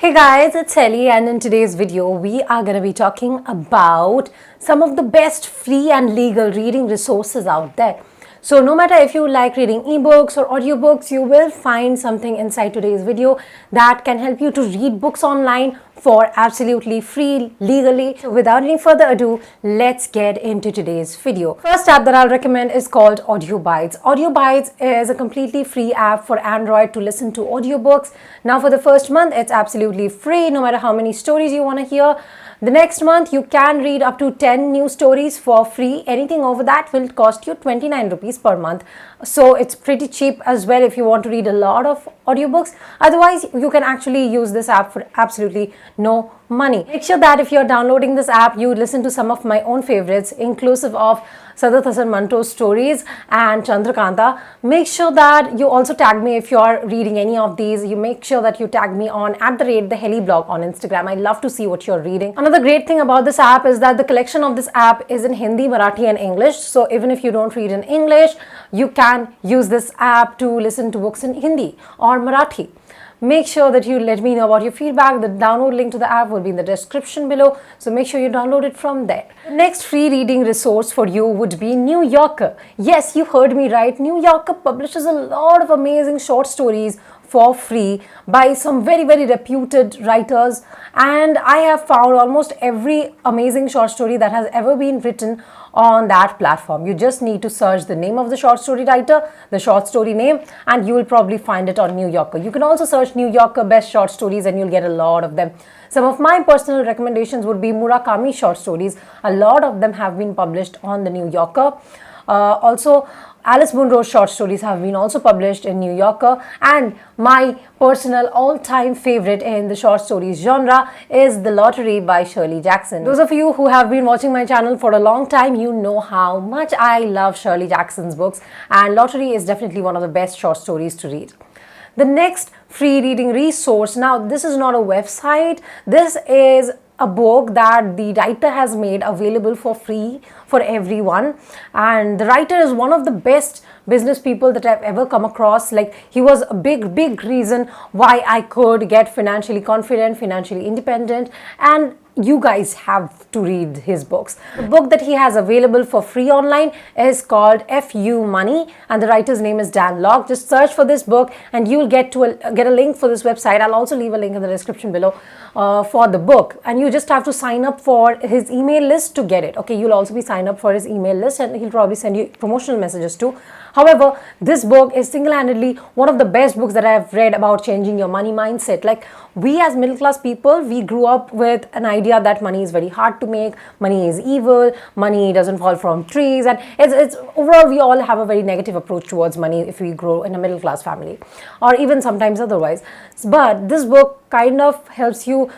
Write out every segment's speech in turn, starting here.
Hey guys, it's Ellie, and in today's video we are going to be talking about some of the best free and legal reading resources out there. So no matter if you like reading ebooks or audiobooks, you will find something inside today's video that can help you to read books online for absolutely free legally. So without any further ado, let's get into today's video. First app that I'll recommend is called Audio Bytes. Audio Bytes is a completely free app for Android to listen to audiobooks. Now for the first month, it's absolutely free no matter how many stories you want to hear. The next month, you can read up to 10 new stories for free. Anything over that will cost you 29 rupees per month. So it's pretty cheap as well if you want to read a lot of audiobooks. Otherwise, you can actually use this app for absolutely no money. Make sure that if you're downloading this app, you listen to some of my own favorites, inclusive of Sadat Hasan Manto's stories and Chandrakanta. Make sure that you also tag me if you're reading any of these. You make sure that you tag me on @theHeliblog on Instagram. I love to see what you're reading. Another great thing about this app is that the collection of this app is in Hindi, Marathi and English. So even if you don't read in English, you can use this app to listen to books in Hindi or Marathi. Make sure that you let me know about your feedback. The download link to the app will be in the description below. So make sure you download it from there. The next free reading resource for you would be New Yorker. Yes, you heard me right. New Yorker publishes a lot of amazing short stories for free by some very reputed writers, and I have found almost every amazing short story that has ever been written on that platform. You just need to search the name of the short story writer, the short story name, and you will probably find it on New Yorker. You can also search New Yorker best short stories and you'll get a lot of them. Some of my personal recommendations would be Murakami short stories. A lot of them have been published on the New Yorker. Also, Alice Munro's short stories have been also published in New Yorker, and my personal all-time favorite in the short stories genre is The Lottery by Shirley Jackson. Those of you who have been watching my channel for a long time, you know how much I love Shirley Jackson's books, and Lottery is definitely one of the best short stories to read. The next free reading resource, now this is not a website, this is a book that the writer has made available for free for everyone, and the writer is one of the best business people that I've ever come across. Like, he was a big reason why I could get financially confident, financially independent, and you guys have to read his books. The book that he has available for free online is called FU Money, and the writer's name is Dan Lok. Just search for this book and you'll get a link for this website. I'll also leave a link in the description below for the book, and you just have to sign up for his email list to get it. Okay, you'll also be signed up for his email list, and he'll probably send you promotional messages too. However, this book is single-handedly one of the best books that I've read about changing your money mindset. Like, we as middle-class people, we grew up with an idea that money is very hard to make, money is evil, money doesn't fall from trees, and it's overall we all have a very negative approach towards money if we grow in a middle-class family, or even sometimes otherwise. But this book kind of helps you,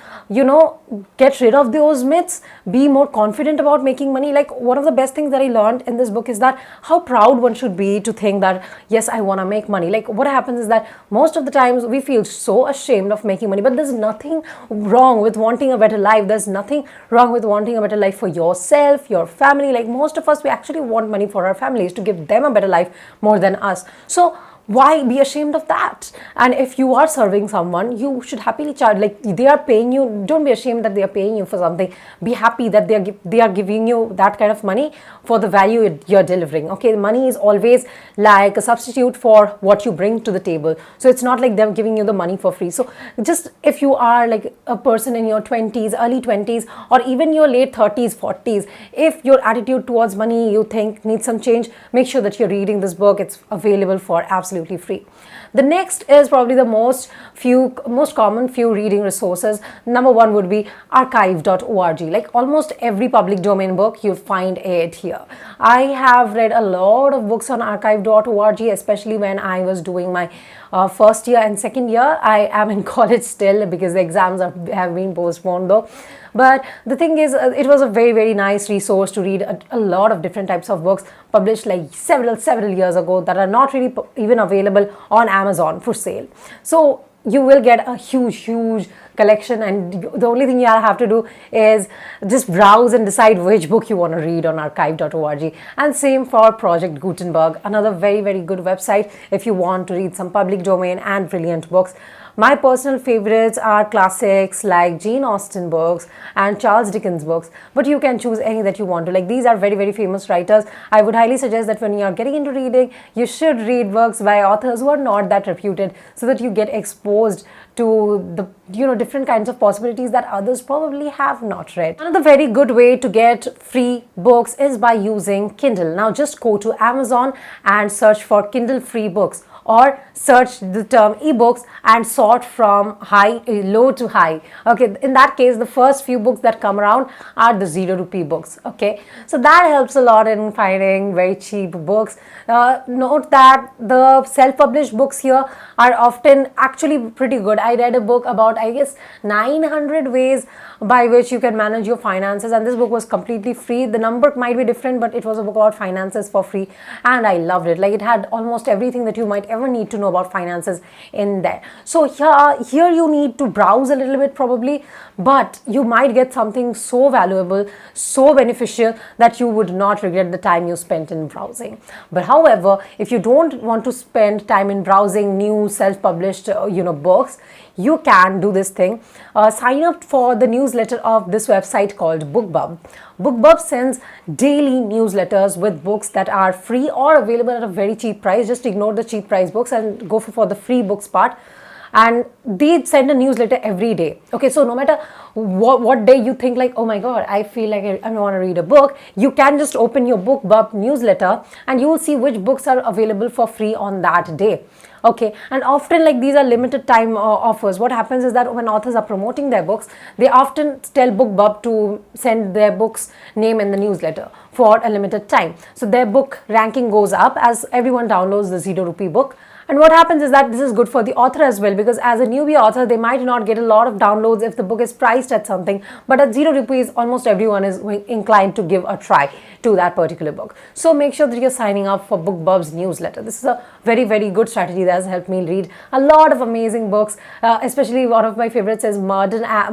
get rid of those myths, be more confident about making money. Like, one of the best things that I learned in this book is that how proud one should be to think that, yes, I want to make money. Like, what happens is that most of the times we feel so ashamed of making money, but there's nothing wrong with wanting a better life. There's nothing wrong with wanting a better life for yourself, your family. Like, most of us, we actually want money for our families to give them a better life more than us. So why be ashamed of that? And if you are serving someone, you should happily charge. Like, they are paying you, don't be ashamed that they are paying you for something. Be happy that they are giving you that kind of money for the value you're delivering. Okay, money is always like a substitute for what you bring to the table. So it's not like they're giving you the money for free. So just if you are like a person in your 20s, early 20s, or even your late 30s, 40s, if your attitude towards money you think needs some change, make sure that you're reading this book. It's available for absolutely free. The next is probably the most common few reading resources. Number one would be archive.org. Like, almost every public domain book, you'll find it here. I have read a lot of books on archive.org, especially when I was doing my first year and second year. I am in college still because the exams have been postponed though. But the thing is, it was a very nice resource to read a lot of different types of books published like several years ago that are not really even available on Amazon for sale. So you will get a huge collection, and the only thing you have to do is just browse and decide which book you want to read on archive.org. And same for Project Gutenberg, another very good website if you want to read some public domain and brilliant books. My personal favorites are classics like Jane Austen books and Charles Dickens books, but you can choose any that you want to. Like, these are very, very famous writers. I would highly suggest that when you are getting into reading, you should read books by authors who are not that reputed, so that you get exposed to the different kinds of possibilities that others probably have not read. Another very good way to get free books is by using Kindle. Now just go to Amazon and search for Kindle free books, or search the term ebooks and sort from low to high. Okay, in that case, the first few books that come around are the 0 rupee books. Okay, so that helps a lot in finding very cheap books. Note that the self-published books here are often actually pretty good. I read a book about, I guess, 900 ways by which you can manage your finances, and this book was completely free. The number might be different, but it was a book about finances for free, and I loved it. Like, it had almost everything that you might ever need to know about finances in there. So here you need to browse a little bit probably, but you might get something so valuable, so beneficial, that you would not regret the time you spent in browsing. But however, if you don't want to spend time in browsing new self-published books, you can do this thing. Sign up for the newsletter of this website called BookBub. BookBub sends daily newsletters with books that are free or available at a very cheap price. Just ignore the cheap price books and go for the free books part. And they send a newsletter every day. Okay, so no matter what day you think like, oh my god, I feel like I want to read a book, you can just open your BookBub newsletter and you will see which books are available for free on that day. Okay, and often, like, these are limited time offers. What happens is that when authors are promoting their books, they often tell BookBub to send their book's name in the newsletter for a limited time. So their book ranking goes up as everyone downloads the 0 rupee book. And what happens is that this is good for the author as well, because as a newbie author, they might not get a lot of downloads if the book is priced at something, but at 0 rupees, almost everyone is inclined to give a try to that particular book. So make sure that you're signing up for BookBub's newsletter. This is a very, very good strategy that has helped me read a lot of amazing books, especially one of my favorites is Murder at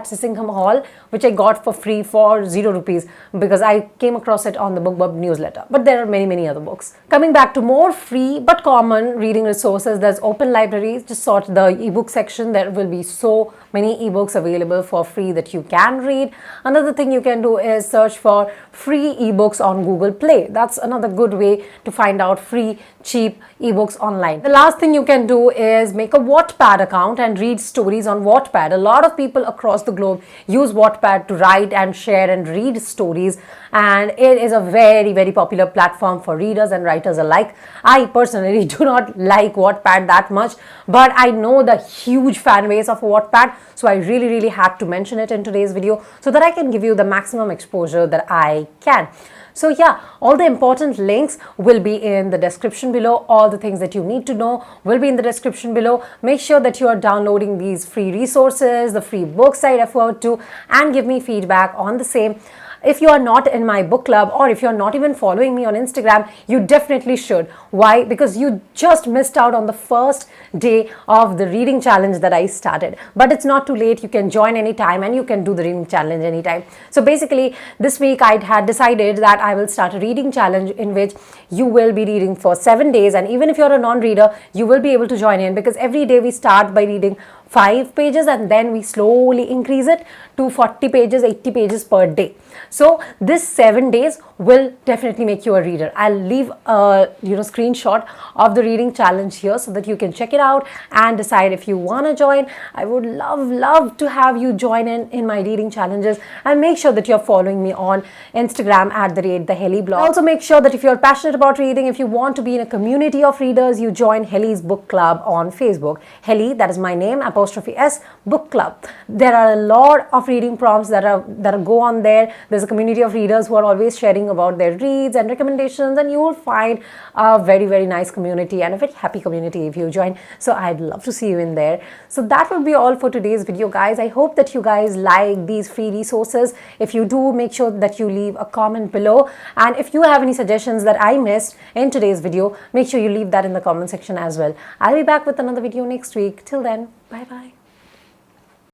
Sissingham Hall, which I got for free for 0 rupees because I came across it on the BookBub newsletter. But there are many, many other books. Coming back to more free but common reading resources, there's Open Libraries. Just sort the ebook section. There will be so many ebooks available for free that you can read. Another thing you can do is search for free ebooks on Google Play. That's another good way to find out free, cheap ebooks online. The last thing you can do is make a Wattpad account and read stories on Wattpad. A lot of people across the globe use Wattpad to write and share and read stories, and it is a very, very popular platform for readers and writers alike. I personally do not like Wattpad that much, but I know the huge fan base of Wattpad, so I really, really had to mention it in today's video so that I can give you the maximum exposure that I can. So yeah, all the important links will be in the description below. All the things that you need to know will be in the description below. Make sure that you are downloading these free resources, the free books I referred to, and give me feedback on the same. If you are not in my book club, or if you're not even following me on Instagram, you definitely should. Why? Because you just missed out on the first day of the reading challenge that I started. But it's not too late. You can join anytime and you can do the reading challenge anytime. So basically, this week I had decided that I will start a reading challenge in which you will be reading for 7 days. And even if you're a non-reader, you will be able to join in, because every day we start by reading 5 pages and then we slowly increase it to 40 pages, 80 pages per day. So this 7 days will definitely make you a reader. I'll leave a screenshot of the reading challenge here so that you can check it out and decide if you want to join. I would love to have you join in my reading challenges, and make sure that you're following me on Instagram at @thehellyblog. Also make sure that if you're passionate about reading, if you want to be in a community of readers, you join Helly's book club on Facebook. Helly, that is my name, _S book club. There are a lot of reading prompts that go on there. There's a community of readers who are always sharing about their reads and recommendations, and you will find a very, very nice community and a very happy community if you join. So I'd love to see you in there. So that will be all for today's video, guys. I hope that you guys like these free resources. If you do, make sure that you leave a comment below, and if you have any suggestions that I missed in today's video, make sure you leave that in the comment section as well. I'll be back with another video next week. Till then, bye bye.